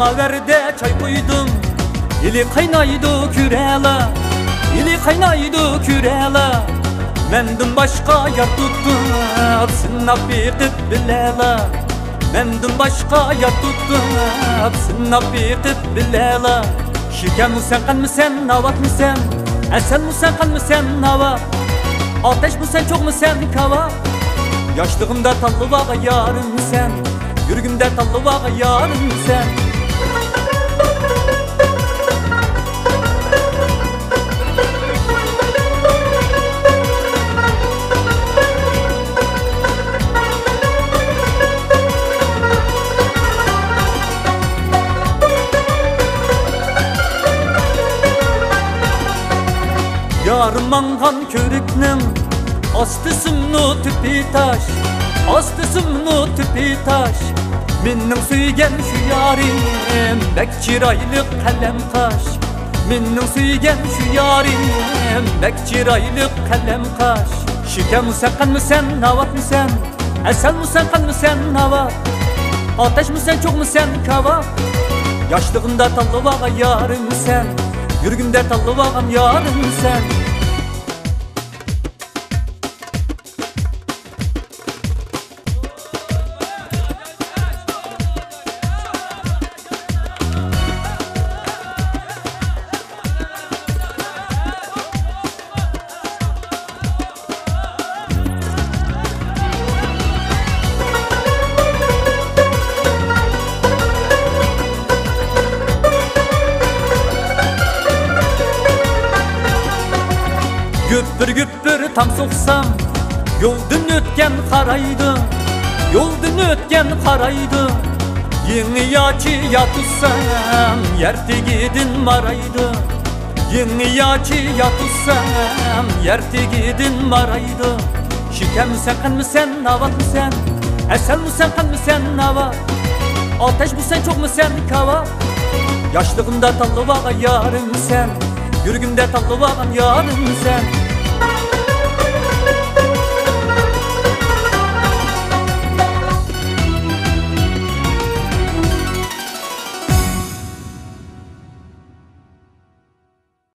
Samaverde çay koydum, ili kaynaydı kürela, ili kaynaydı kürela. Mendin başka yar tutup sınap biqip bilela. Mendin başka yar tutup sınap biqip bilela. Şiken mı sen, kan mı sen, navat mı sen? Esen mi sen, kan mı sen, navat? Ateş mi sen, çok mu sen, kava? Yaşlığımda tatlı vağa yarın sen, yürgümde tatlı vağa yarın sen. Yarım mangan körüknüm, astı sımnu tüpi taş, astı sımnu tüpi taş. Minning suygen şu yarim, bek çiraylık kalem kaş. Minning suygen şu yarim, bek çiraylık kalem kaş. Şiken mi sen, kan mı sen, navat mı sen? Esen mi sen, kan mı sen, navat? Ateş mi sen, çok mu sen, kava? Yaşlığında tallı vağa yarım sen, yürgümde tallı vağam yarım sen. Güppür güppür tam soksam, yoldan ötken qaraydı, yoldan ötken qaraydı. Yeni yaçı yatırsam, yertigidin maraydı. Yeni yaçı yatırsam, yertigidin maraydı. Şiken mi sen, kan mı sen, navat mı sen? Esen mi sen, kan mı sen, navat? Ateş mi sen, çok mu sen, kava? Yaşlığımda tallı vağa yarın sen, yürgümde tallı vağam yarın sen.